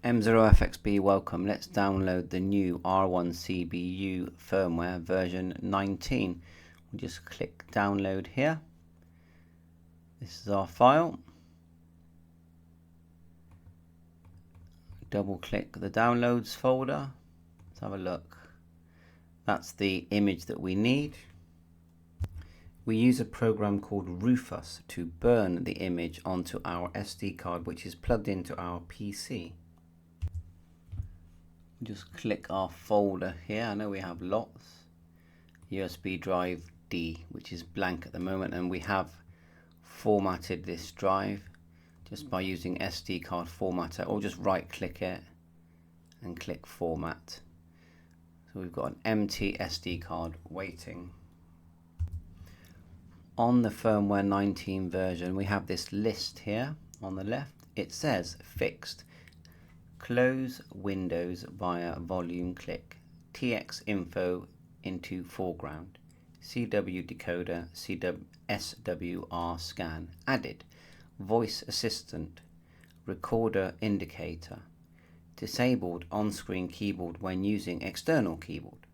M0FXB, welcome. Let's download the new R1CBU firmware version 19. We'll just click download here. This is our file. Double click the downloads folder. Let's have a look. That's the image that we need. We use a program called Rufus to burn the image onto our SD card, which is plugged into our PC. Just click our folder here. I know we have lots. USB drive D, which is blank at the moment, and we have formatted this drive just by using SD card formatter, or just right click it and click format. So we've got an empty SD card waiting. On the firmware 19 version, we have this list here on the left. It says fixed. Close Windows via volume click. TX info into foreground. CW decoder, SWR scan. Added. Voice assistant. Recorder indicator. Disabled on-screen keyboard when using external keyboard.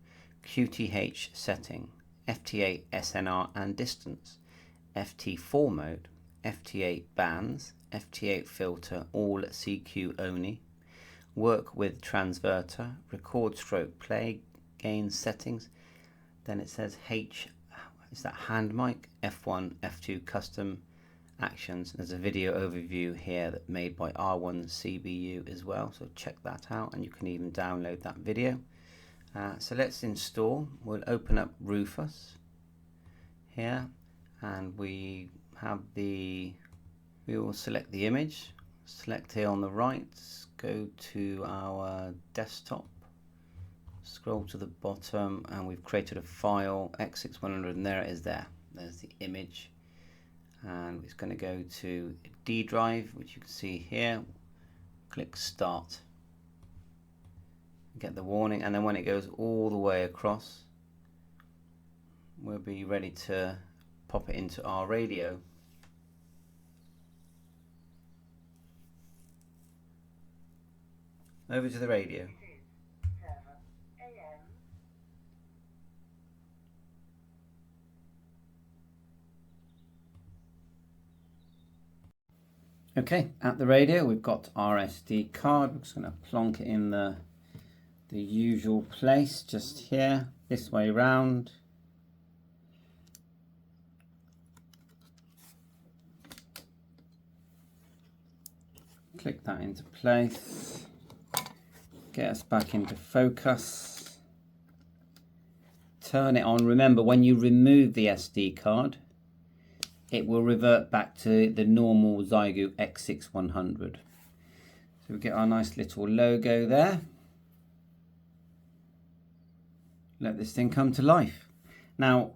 QTH setting. ft8 SNR and distance. ft4 mode. ft8 bands. ft8 filter all CQ only. Work with transverter, record stroke play, gain settings. Then it says H, is that hand mic, F1, F2 custom actions. There's a video overview here that made by R1CBU as well, so check that out, and you can even download that video. So let's install. We'll open up Rufus here, and we will select the image. Select here on the right, go to our desktop, scroll to the bottom, and we've created a file, X6100, and there it is there. There's the image, and it's going to go to D drive, which you can see here. Click start. Get the warning, and then when it goes all the way across, we'll be ready to pop it into our radio. Over to the radio. Okay, at the radio we've got our SD card. We're just going to plonk it in the usual place, just here, this way round. Click that into place. Get us back into focus. Turn it on. Remember, when you remove the SD card, it will revert back to the normal XIEGU X6100. So we get our nice little logo there. Let this thing come to life. Now,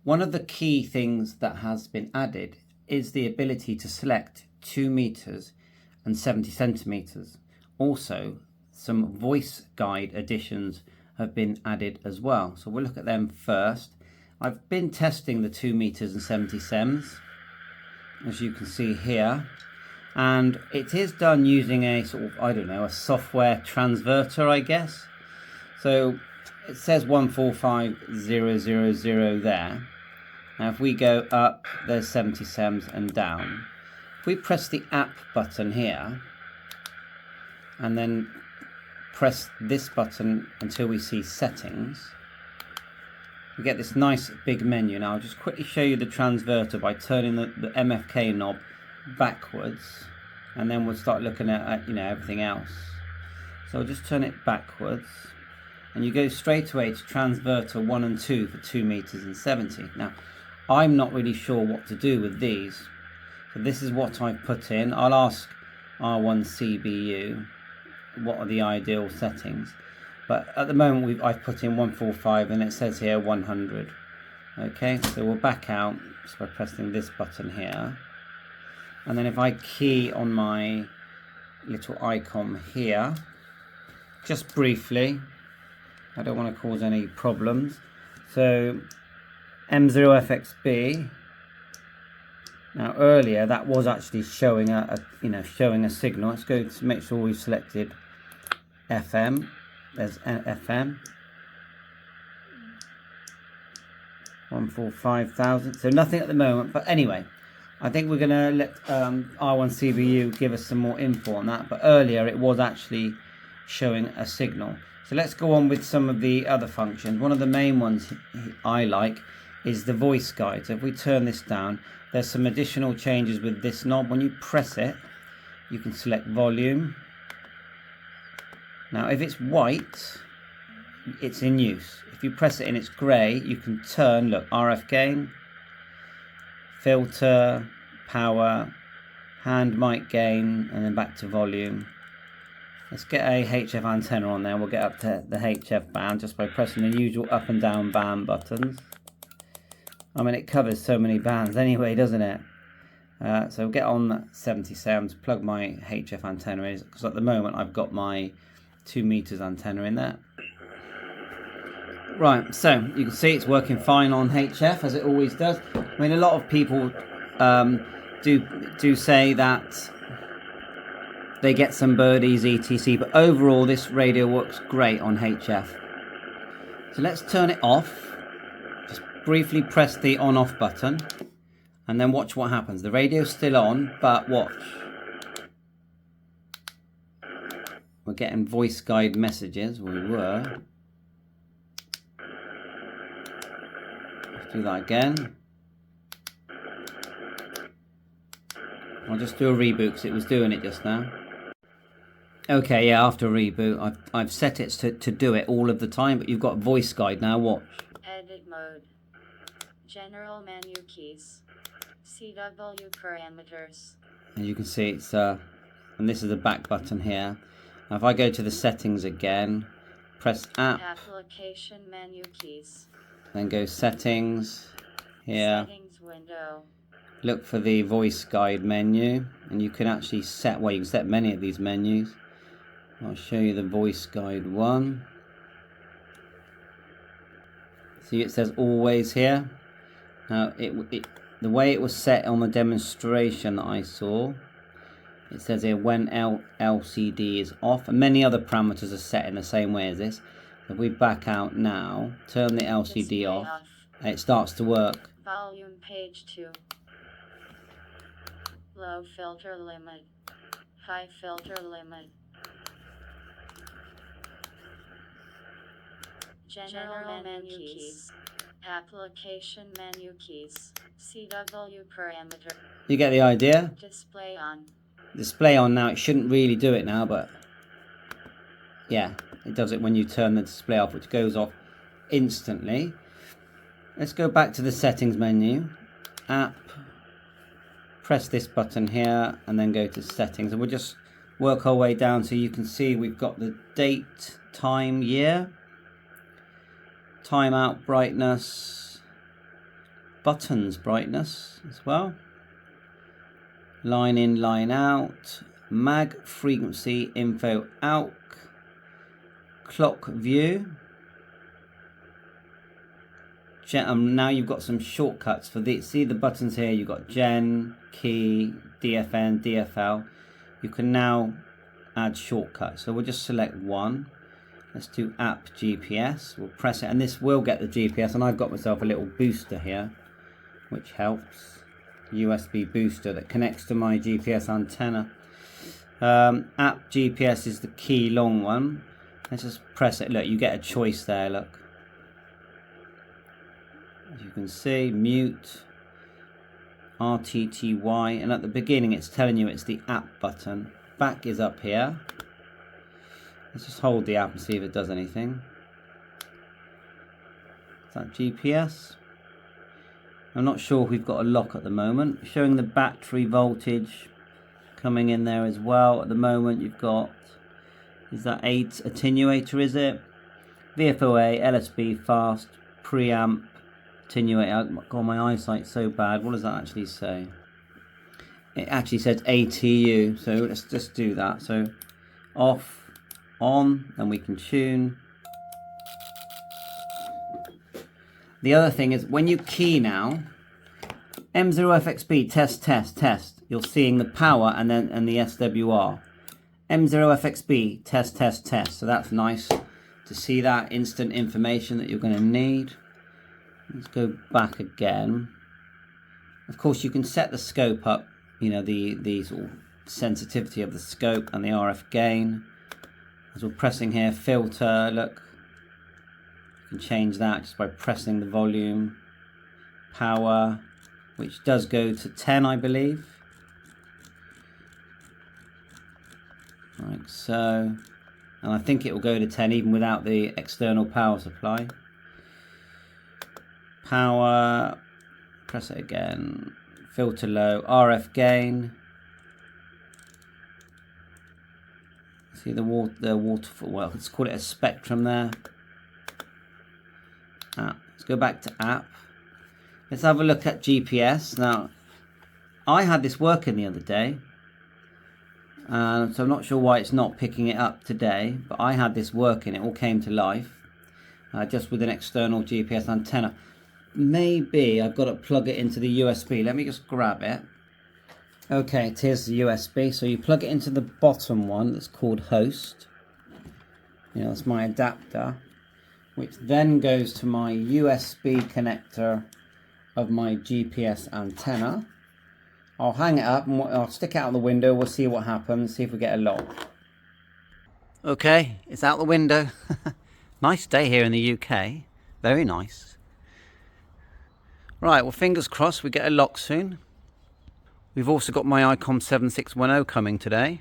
one of the key things that has been added is the ability to select 2 meters and 70 centimeters. Also, some voice guide additions have been added as well. So we'll look at them first. I've been testing the 2 meters and 70 sems, as you can see here. And it is done using a sort of, I don't know, a software transverter, I guess. So it says 145000 there. Now if we go up, there's 70 sems, and down. If we press the app button here, and then press this button until we see settings, we get this nice big menu. Now I'll just quickly show you the transverter by turning the MFK knob backwards, and then we'll start looking at everything else. So I'll just turn it backwards, and you go straight away to transverter 1 and 2 for 2 meters and 70. Now I'm not really sure what to do with these, so this is what I've put in. I'll ask R1CBU what are the ideal settings, but at the moment I've put in 145, and it says here 100. Okay, so we'll back out just by pressing this button here, and then if I key on my little icon here, just briefly, I don't want to cause any problems. So M0FXB. Now earlier that was actually showing a signal. Let's go to make sure we've selected FM. There's FM. 145,000. So nothing at the moment. But anyway, I think we're going to let R1CBU give us some more info on that. But earlier it was actually showing a signal. So let's go on with some of the other functions. One of the main ones I like is the voice guide. So if we turn this down, there's some additional changes with this knob. When you press it, you can select volume. Now if it's white, it's in use. If you press it and it's grey, you can turn, look, RF gain, filter, power, hand mic gain, and then back to volume. Let's get a HF antenna on there. We'll get up to the HF band just by pressing the usual up and down band buttons. I mean, it covers so many bands anyway, doesn't it? So we'll get on 77 to plug my HF antenna in, because at the moment I've got my 2 meters antenna in there. Right, so you can see it's working fine on HF as it always does. I mean, a lot of people do say that they get some birdies, etc. But overall, this radio works great on HF. So let's turn it off. Just briefly press the on-off button, and then watch what happens. The radio's still on, but watch. We're getting voice guide messages. We were. Let's do that again. I'll just do a reboot because it was doing it just now. Okay, yeah, after reboot, I've set it to do it all of the time, but you've got voice guide now. Watch. Edit mode. General menu keys. CW parameters. As you can see, it's and this is the back button here. Now if I go to the settings again, press app. Application menu keys. Then go settings here. Settings window. Look for the voice guide menu, and you can actually set, well, you can set many of these menus. I'll show you the voice guide one. See, it says always here. Now the way it was set on the demonstration that I saw, it says here when LCD is off, and many other parameters are set in the same way as this. If we back out now, turn the LCD off, and it starts to work. Volume page 2. Low filter limit. High filter limit. General menu keys. Application menu keys. CW parameter. You get the idea? Display on. Display on now. It shouldn't really do it now, but yeah, it does it when you turn the display off, which goes off instantly. Let's go back to the settings menu. App. Press this button here and then go to settings, and we'll just work our way down so you can see we've got the date, time, year, timeout brightness, buttons brightness as well, line in, line out, mag frequency info out, clock view. Now you've got some shortcuts for the, see the buttons here, you've got gen, key, DFN, DFL. You can now add shortcuts. So we'll just select one. Let's do app GPS. We'll press it, and this will get the GPS, and I've got myself a little booster here, which helps. USB booster that connects to my GPS antenna. App GPS is the key long one. Let's just press it. Look, you get a choice there, look. As you can see, mute, RTTY, and at the beginning it's telling you it's the app button. Back is up here. Let's just hold the app and see if it does anything. Is that GPS? I'm not sure if we've got a lock at the moment. Showing the battery voltage coming in there as well. At the moment you've got, is that 8 attenuator, is it? VFOA, LSB, fast, preamp, attenuator. God, my eyesight's so bad. What does that actually say? It actually says ATU, so let's just do that. So off, on, then we can tune. The other thing is when you key now, M0FXB test, you're seeing the power and the SWR. M0FXB, test, test, test. So that's nice to see that instant information that you're going to need. Let's go back again. Of course, you can set the scope up, you know, the sort of sensitivity of the scope and the RF gain. As we're pressing here, filter, look, you can change that just by pressing the volume. Power, which does go to 10, I believe. Like so. And I think it will go to 10 even without the external power supply. Power, press it again, filter low, RF gain. See the waterfall, well, let's call it a spectrum there. Let's go back to app. Let's have a look at GPS. Now, I had this working the other day. So I'm not sure why it's not picking it up today, but I had this working, it all came to life, just with an external GPS antenna. Maybe I've got to plug it into the USB. Let me just grab it. Okay, here's the USB. So you plug it into the bottom one that's called host. You know, that's my adapter, which then goes to my USB connector of my GPS antenna. I'll hang it up and I'll stick it out the window. We'll see what happens, see if we get a lock. Okay, it's out the window. Nice day here in the UK. Very nice. Right, well, fingers crossed we get a lock soon. We've also got my ICOM 7610 coming today.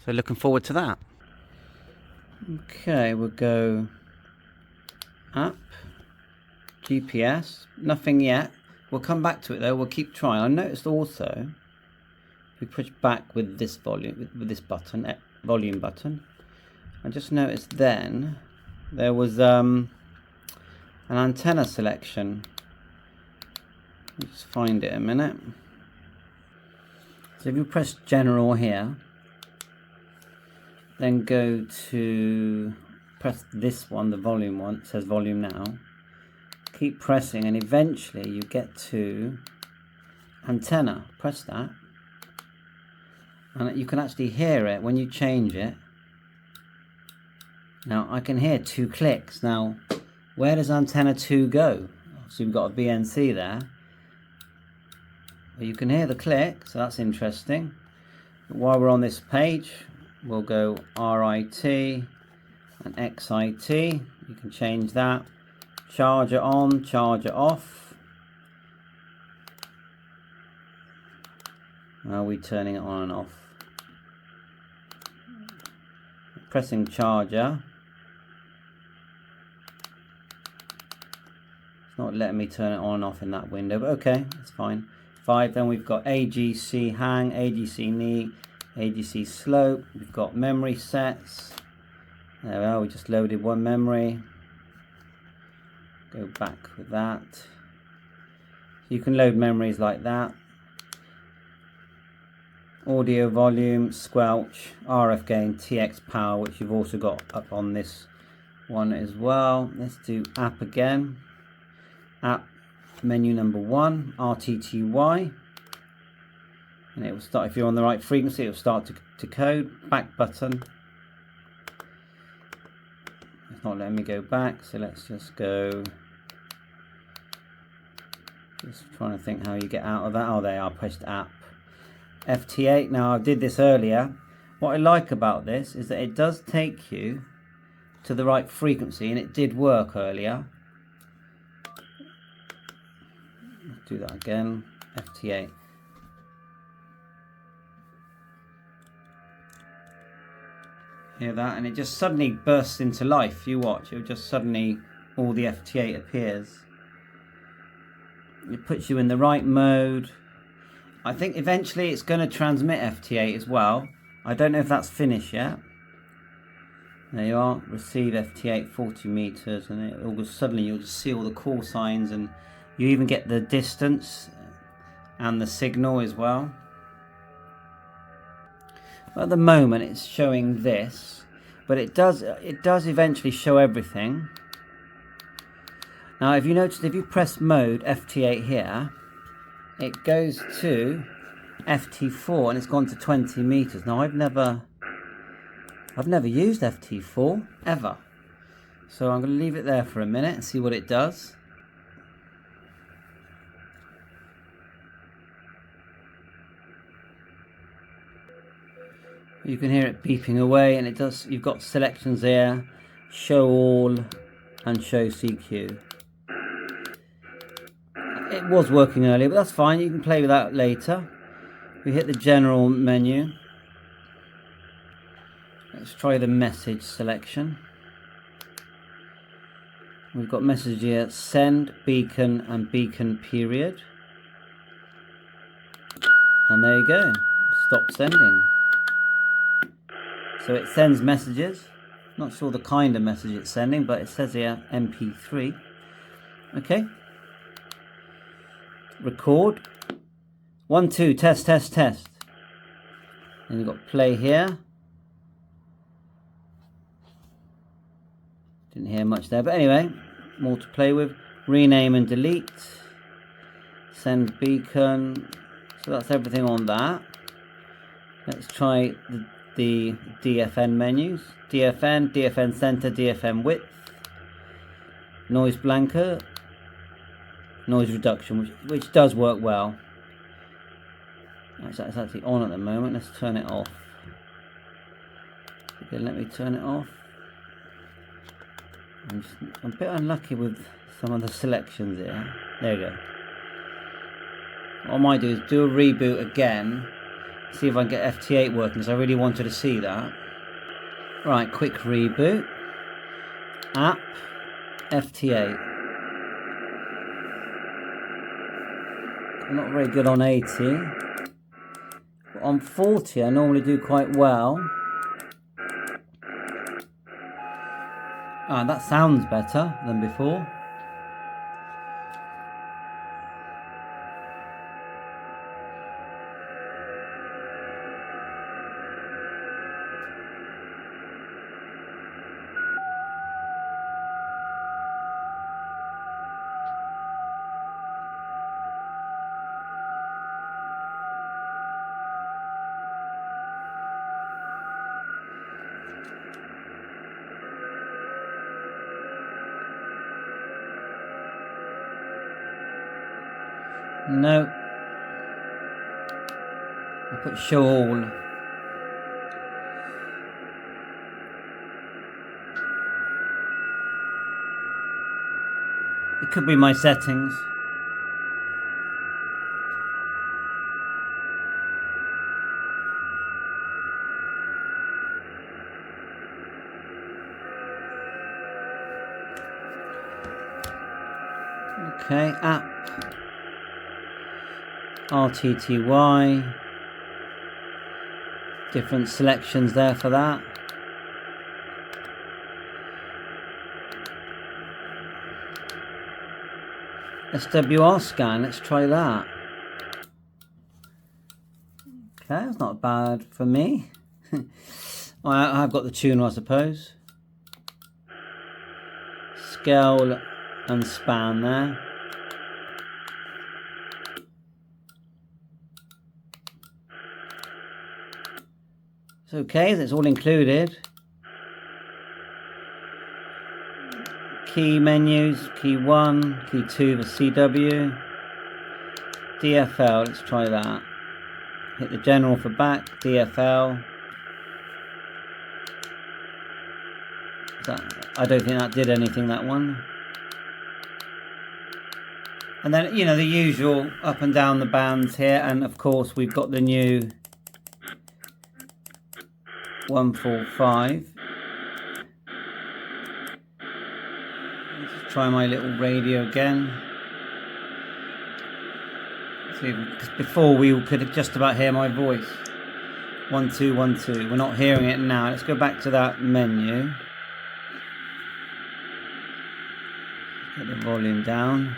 So looking forward to that. Okay, we'll go app, GPS, nothing yet. We'll come back to it though, we'll keep trying. I noticed also, if we push back with this volume, with this button, volume button, I just noticed then there was an antenna selection. Let's find it a minute. So if you press general here, then go to press this one, the volume one, it says volume now. Keep pressing and eventually you get to antenna. Press that. And you can actually hear it when you change it. Now I can hear 2 clicks. Now where does antenna 2 go? So we've got a BNC there. But you can hear the click, so that's interesting. But while we're on this page, we'll go RIT and XIT. You can change that. Charger on, charger off. Are we turning it on and off? Pressing charger. It's not letting me turn it on and off in that window, but okay, that's fine. 5, then we've got AGC hang, AGC knee, AGC slope. We've got memory sets. There we are, we just loaded one memory. Go back with that. You can load memories like that. Audio volume, squelch, RF gain, TX power, which you've also got up on this one as well. Let's do app again. App menu number 1, RTTY. And it will start, if you're on the right frequency, it will start to decode. Back button. It's not letting me go back, so let's just go. Just trying to think how you get out of that. Oh, there, I pressed app. ft8. Now I did this earlier. What I like about this is that it does take you to the right frequency, and it did work earlier. Let's do that again. ft8. Hear that? And it just suddenly bursts into life. You watch, it just suddenly all the ft8 appears. It puts you in the right mode. I think eventually it's going to transmit ft8 as well. I don't know if that's finished yet. There you are, receive ft8 40 meters, and it all suddenly you'll just see all the call signs, and you even get the distance and the signal as well. At the moment it's showing this, but it does eventually show everything. Now if you notice, if you press mode ft8 here, it goes to ft4 and it's gone to 20 meters. Now I've never I've never used FT4 ever, so I'm going to leave it there for a minute and see what it does. You can hear it beeping away, and it does. You've got selections here, show all and show CQ. It was working earlier, but that's fine. You can play with that later. We hit the general menu. Let's try the message selection. We've got message here, send, beacon, and beacon period. And there you go, stop sending. So it sends messages. Not sure the kind of message it's sending, but it says here MP3. Okay. Record. 1, 2, test, test, test. And you've got play here. Didn't hear much there, but anyway, more to play with. Rename and delete. Send beacon. So that's everything on that. Let's try the DFN menus. DFN, DFN center, DFN width. Noise blanket. Noise reduction, which does work well. It's actually on at the moment. Let's turn it off. Okay, let me turn it off. I'm a bit unlucky with some of the selections here. There you go. What I might do is do a reboot again. See if I can get ft8 working, because I really wanted to see that. Right, quick reboot. App, ft8. I'm not very good on 80. But on 40 I normally do quite well. Ah, that sounds better than before. No. I put show all. It could be my settings. Okay, app. RTTY, different selections there for that. SWR scan, let's try that. Okay, that's not bad for me. I've got the tuner, I suppose. Scale and span there. Okay, it's all included. Key menus, key 1, key 2 for CW. DFL, let's try that. Hit the general for back, DFL. I don't think that did anything, that one. And then, you know, the usual up and down the bands here, and of course we've got the new 145. Let's try my little radio again. See, because before we could just about hear my voice. 1 2 1 2. We're not hearing it now. Let's go back to that menu. Get the volume down.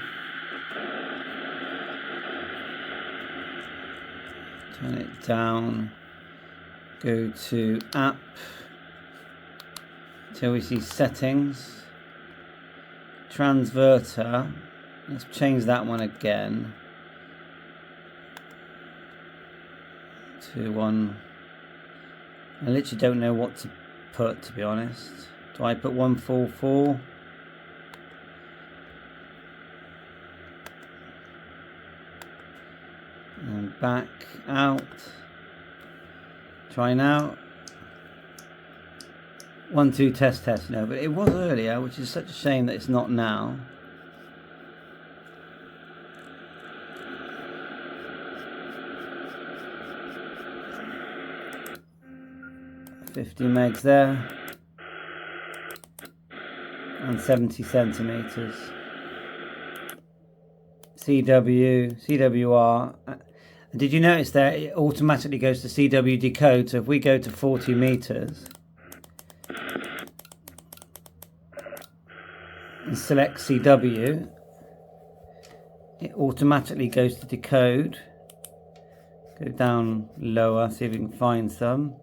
Turn it down. Go to app till we see settings. Transverter. Let's change that one again to one. I literally don't know what to put, to be honest. Do I put 144? And back out. Try now. 1, 2, test. No, but it was earlier, which is such a shame that it's not now. $50 megs there. And 70 centimeters. CWR. Did you notice there it automatically goes to CW Decode? So if we go to 40 meters and select CW, it automatically goes to Decode. Go down lower, see if we can find some.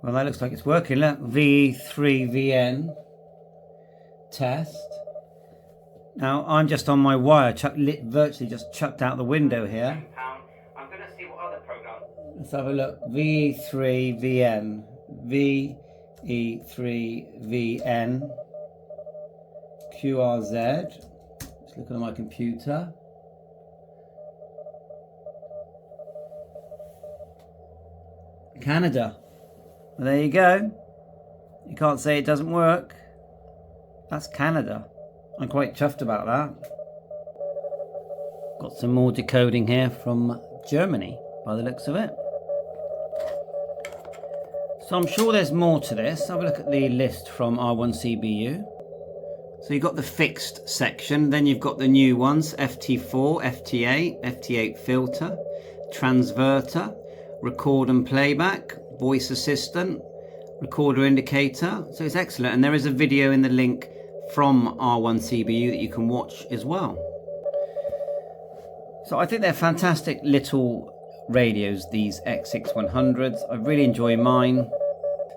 Well, that looks like it's working. Look, V3VN test. Now, I'm just on my wire, virtually just chucked out the window here. I'm going to see what other programs. Let's have a look. V3VN. VE3VN. QRZ. Just looking at my computer. Canada. Well, there you go. You can't say it doesn't work. That's Canada. I'm quite chuffed about that. Got some more decoding here from Germany, by the looks of it. So I'm sure there's more to this. Have a look at the list from R1CBU. So you've got the fixed section, then you've got the new ones, FT4, ft8 filter, Transverter, record and playback, voice assistant, recorder indicator. So it's excellent, and there is a video in the link from R1CBU that you can watch as well. So I think they're fantastic little radios, these X6100s. I really enjoy mine.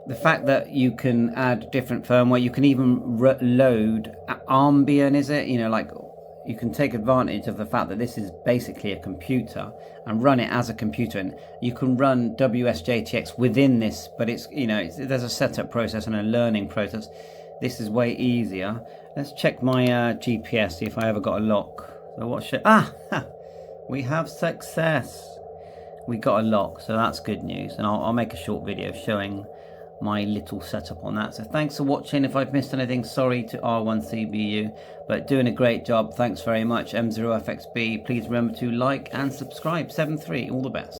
The fact that you can add different firmware, you can even load Ambient, is it? You know, like you can take advantage of the fact that this is basically a computer and run it as a computer, and you can run WSJTX within this, but it's, you know, there's a setup process and a learning process. This is way easier. Let's check my GPS, see if I ever got a lock. So what should, we have success. We got a lock, so that's good news, and I'll make a short video showing my little setup on that. So thanks for watching. If I've missed anything, sorry to R1CBU, but doing a great job. Thanks very much. M0FXB. Please remember to like and subscribe. 7.3. All the best.